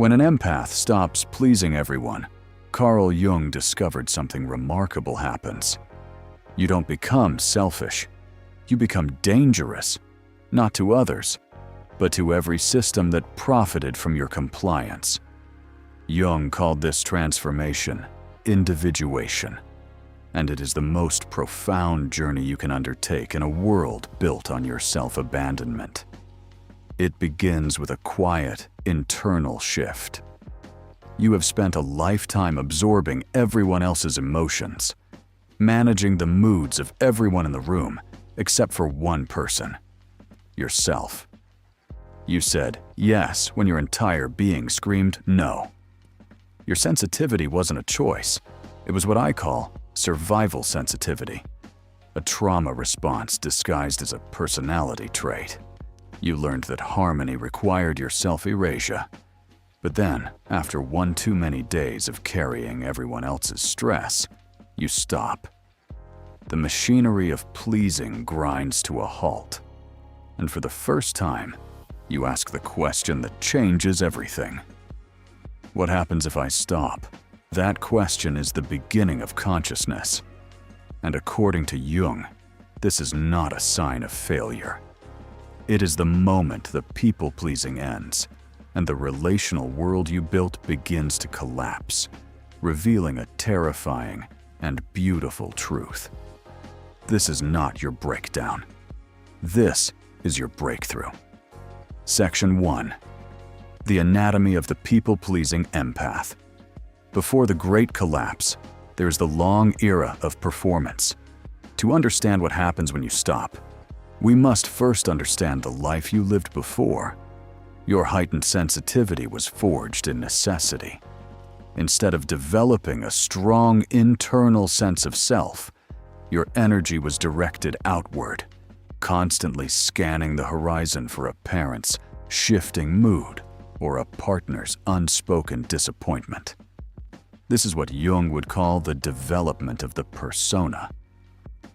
When an empath stops pleasing everyone, Carl Jung discovered something remarkable happens. You don't become selfish. You become dangerous, not to others, but to every system that profited from your compliance. Jung called this transformation individuation, and it is the most profound journey you can undertake in a world built on your self-abandonment. It begins with a quiet, internal shift. You have spent a lifetime absorbing everyone else's emotions, managing the moods of everyone in the room except for one person, yourself. You said yes when your entire being screamed no. Your sensitivity wasn't a choice. It was what I call survival sensitivity, a trauma response disguised as a personality trait. You learned that harmony required your self-erasure. But then, after one too many days of carrying everyone else's stress, you stop. The machinery of pleasing grinds to a halt. And for the first time, you ask the question that changes everything. What happens if I stop? That question is the beginning of consciousness. And according to Jung, this is not a sign of failure. It is the moment the people-pleasing ends, and the relational world you built begins to collapse, revealing a terrifying and beautiful truth. This is not your breakdown. This is your breakthrough. Section 1. The anatomy of the people-pleasing empath. Before the Great Collapse, there is the long era of performance. To understand what happens when you stop, we must first understand the life you lived before. Your heightened sensitivity was forged in necessity. Instead of developing a strong internal sense of self, your energy was directed outward, constantly scanning the horizon for a parent's shifting mood or a partner's unspoken disappointment. This is what Jung would call the development of the persona.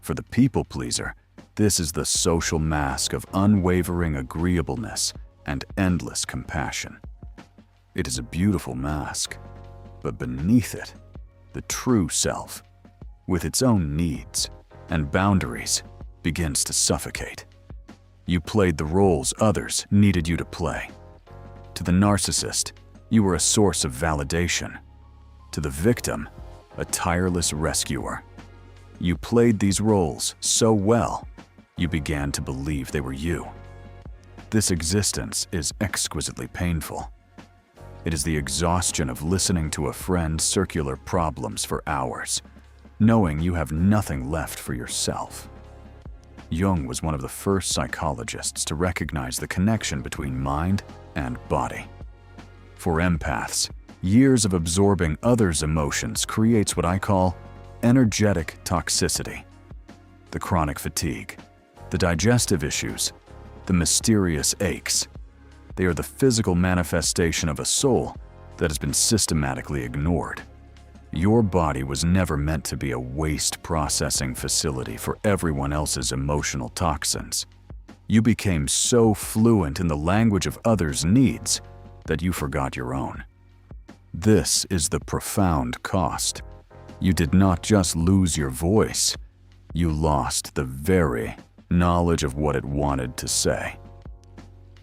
For the people-pleaser, this is the social mask of unwavering agreeableness and endless compassion. It is a beautiful mask, but beneath it, the true self, with its own needs and boundaries, begins to suffocate. You played the roles others needed you to play. To the narcissist, you were a source of validation. To the victim, a tireless rescuer. You played these roles so well, you began to believe they were you. This existence is exquisitely painful. It is the exhaustion of listening to a friend's circular problems for hours, knowing you have nothing left for yourself. Jung was one of the first psychologists to recognize the connection between mind and body. For empaths, years of absorbing others' emotions creates what I call energetic toxicity. The chronic fatigue, the digestive issues, the mysterious aches. They are the physical manifestation of a soul that has been systematically ignored. Your body was never meant to be a waste processing facility for everyone else's emotional toxins. You became so fluent in the language of others' needs that you forgot your own. This is the profound cost. You did not just lose your voice, you lost the very knowledge of what it wanted to say.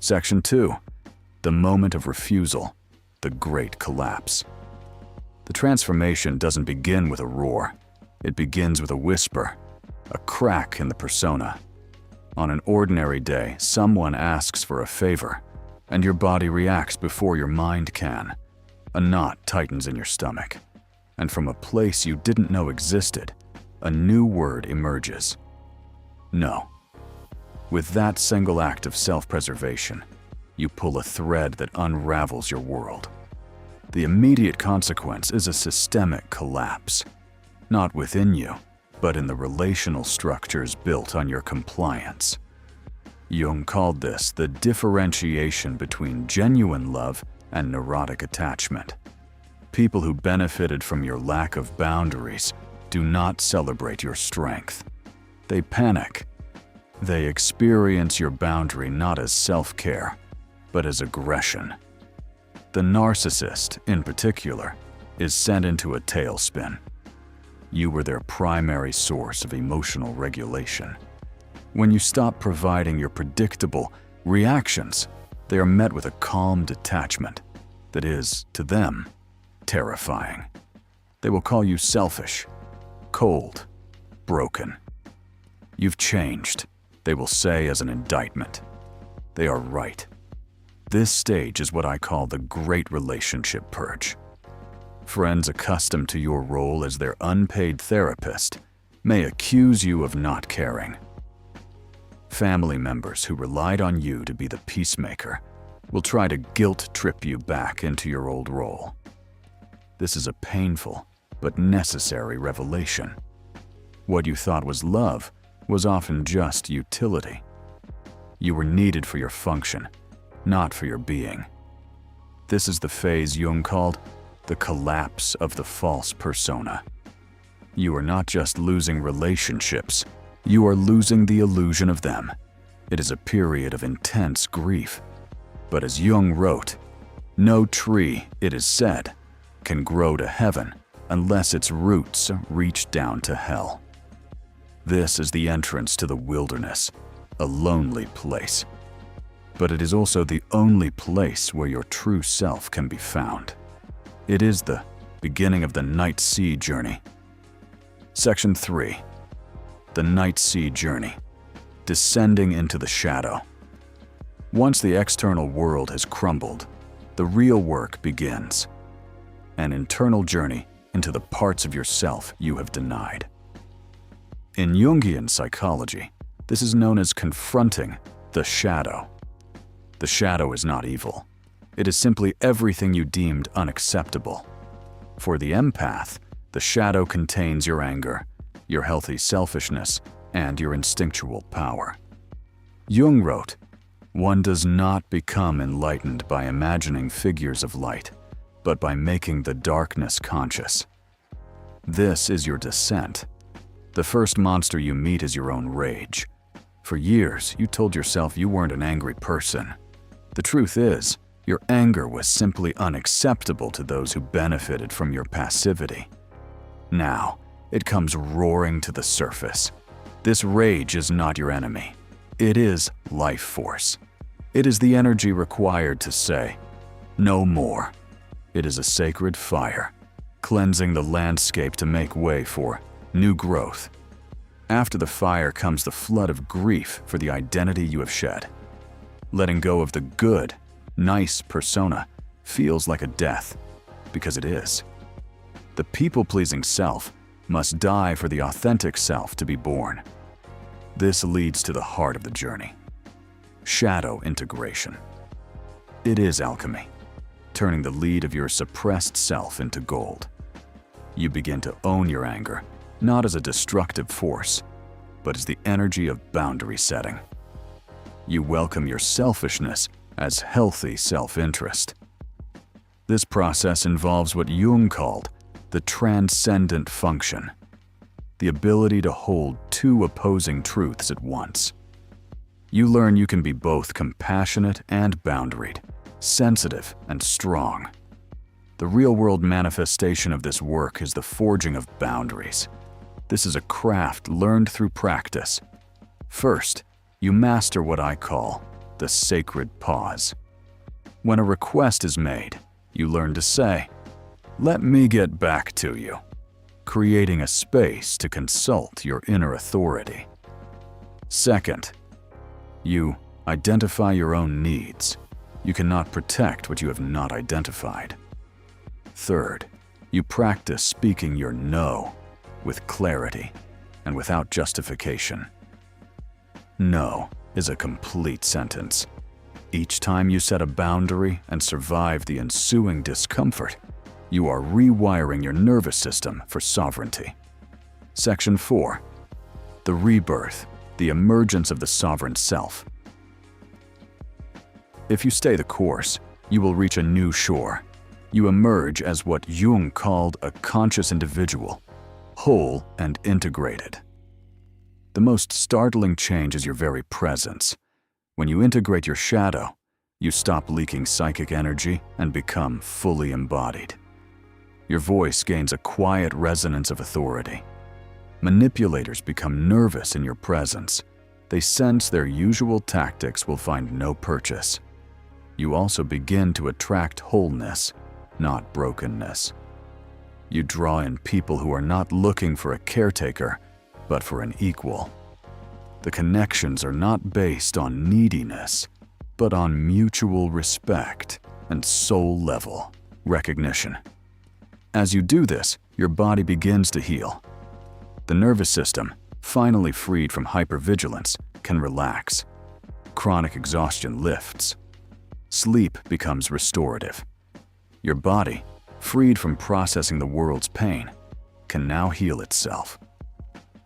Section 2. The moment of refusal, the Great Collapse. The transformation doesn't begin with a roar. It begins with a whisper, a crack in the persona. On an ordinary day, someone asks for a favor, and your body reacts before your mind can. A knot tightens in your stomach, and from a place you didn't know existed, a new word emerges. No. With that single act of self-preservation, you pull a thread that unravels your world. The immediate consequence is a systemic collapse, not within you, but in the relational structures built on your compliance. Jung called this the differentiation between genuine love and neurotic attachment. People who benefited from your lack of boundaries do not celebrate your strength. They panic. They experience your boundary not as self-care, but as aggression. The narcissist, in particular, is sent into a tailspin. You were their primary source of emotional regulation. When you stop providing your predictable reactions, they are met with a calm detachment that is, to them, terrifying. They will call you selfish, cold, broken. You've changed, they will say as an indictment. They are right. This stage is what I call the Great Relationship Purge. Friends accustomed to your role as their unpaid therapist may accuse you of not caring. Family members who relied on you to be the peacemaker will try to guilt-trip you back into your old role. This is a painful but necessary revelation. What you thought was love was often just utility. You were needed for your function, not for your being. This is the phase Jung called the collapse of the false persona. You are not just losing relationships, you are losing the illusion of them. It is a period of intense grief. But as Jung wrote, no tree, it is said, can grow to heaven unless its roots reach down to hell. This is the entrance to the wilderness, a lonely place. But it is also the only place where your true self can be found. It is the beginning of the Night Sea Journey. Section 3. The Night Sea Journey. Descending into the shadow. Once the external world has crumbled, the real work begins. An internal journey into the parts of yourself you have denied. In Jungian psychology, this is known as confronting the shadow. The shadow is not evil. It is simply everything you deemed unacceptable. For the empath, the shadow contains your anger, your healthy selfishness, and your instinctual power. Jung wrote, "One does not become enlightened by imagining figures of light, but by making the darkness conscious." This is your descent. The first monster you meet is your own rage. For years, you told yourself you weren't an angry person. The truth is, your anger was simply unacceptable to those who benefited from your passivity. Now, it comes roaring to the surface. This rage is not your enemy. It is life force. It is the energy required to say, "No more." It is a sacred fire, cleansing the landscape to make way for new growth. After the fire comes the flood of grief for the identity you have shed. Letting go of the good, nice persona feels like a death, because it is. The people-pleasing self must die for the authentic self to be born. This leads to the heart of the journey. Shadow integration. It is alchemy, turning the lead of your suppressed self into gold. You begin to own your anger, not as a destructive force, but as the energy of boundary setting. You welcome your selfishness as healthy self-interest. This process involves what Jung called the transcendent function, the ability to hold two opposing truths at once. You learn you can be both compassionate and boundaried, sensitive and strong. The real-world manifestation of this work is the forging of boundaries. This is a craft learned through practice. First, you master what I call the sacred pause. When a request is made, you learn to say, "Let me get back to you," creating a space to consult your inner authority. Second, you identify your own needs. You cannot protect what you have not identified. Third, you practice speaking your no with clarity and without justification. No is a complete sentence. Each time you set a boundary and survive the ensuing discomfort, you are rewiring your nervous system for sovereignty. Section 4. The rebirth, the emergence of the sovereign self. If you stay the course, you will reach a new shore. You emerge as what Jung called a conscious individual, whole and integrated. The most startling change is your very presence. When you integrate your shadow, You stop leaking psychic energy and become fully embodied. Your voice gains a quiet resonance of authority. Manipulators become nervous in your presence. They sense their usual tactics will find no purchase. You also begin to attract wholeness, not brokenness. You draw in people who are not looking for a caretaker, but for an equal. The connections are not based on neediness, but on mutual respect and soul-level recognition. As you do this, your body begins to heal. The nervous system, finally freed from hypervigilance, can relax. Chronic exhaustion lifts. Sleep becomes restorative. Your body, freed from processing the world's pain, can now heal itself.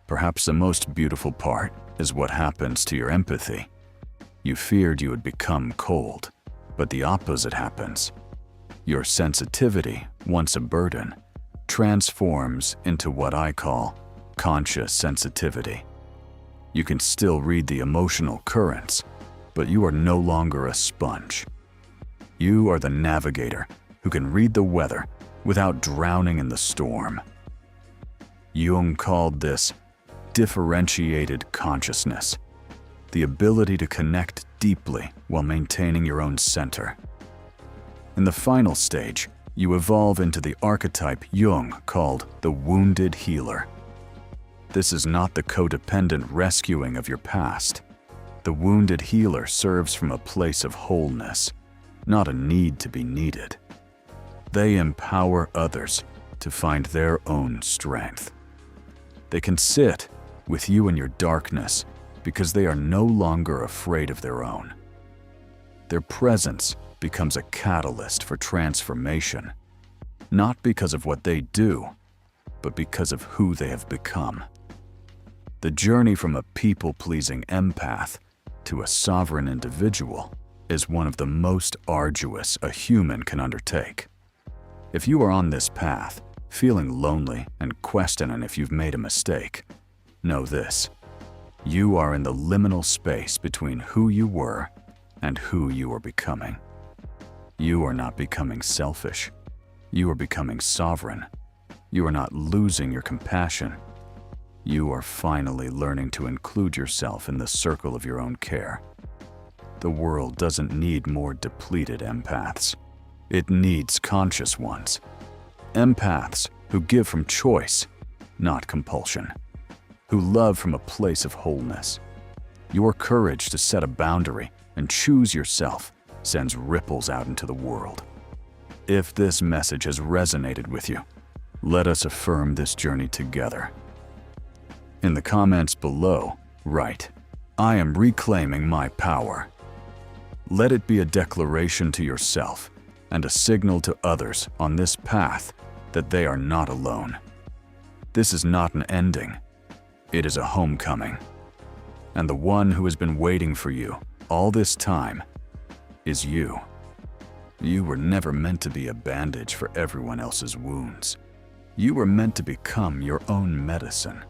Perhaps the most beautiful part is what happens to your empathy. You feared you would become cold, but the opposite happens. Your sensitivity, once a burden, transforms into what I call conscious sensitivity. You can still read the emotional currents, but you are no longer a sponge. You are the navigator who can read the weather without drowning in the storm. Jung called this differentiated consciousness, the ability to connect deeply while maintaining your own center. In the final stage, you evolve into the archetype Jung called the wounded healer. This is not the codependent rescuing of your past. The wounded healer serves from a place of wholeness, not a need to be needed. They empower others to find their own strength. They can sit with you in your darkness because they are no longer afraid of their own. Their presence becomes a catalyst for transformation, not because of what they do, but because of who they have become. The journey from a people-pleasing empath to a sovereign individual is one of the most arduous a human can undertake. If you are on this path, feeling lonely and questioning if you've made a mistake, know this: you are in the liminal space between who you were and who you are becoming. You are not becoming selfish. You are becoming sovereign. You are not losing your compassion. You are finally learning to include yourself in the circle of your own care. The world doesn't need more depleted empaths. It needs conscious ones. Empaths who give from choice, not compulsion. Who love from a place of wholeness. Your courage to set a boundary and choose yourself sends ripples out into the world. If this message has resonated with you, let us affirm this journey together. In the comments below, write, "I am reclaiming my power." Let it be a declaration to yourself and a signal to others on this path that they are not alone. This is not an ending. It is a homecoming. And the one who has been waiting for you all this time is you. You were never meant to be a bandage for everyone else's wounds. You were meant to become your own medicine.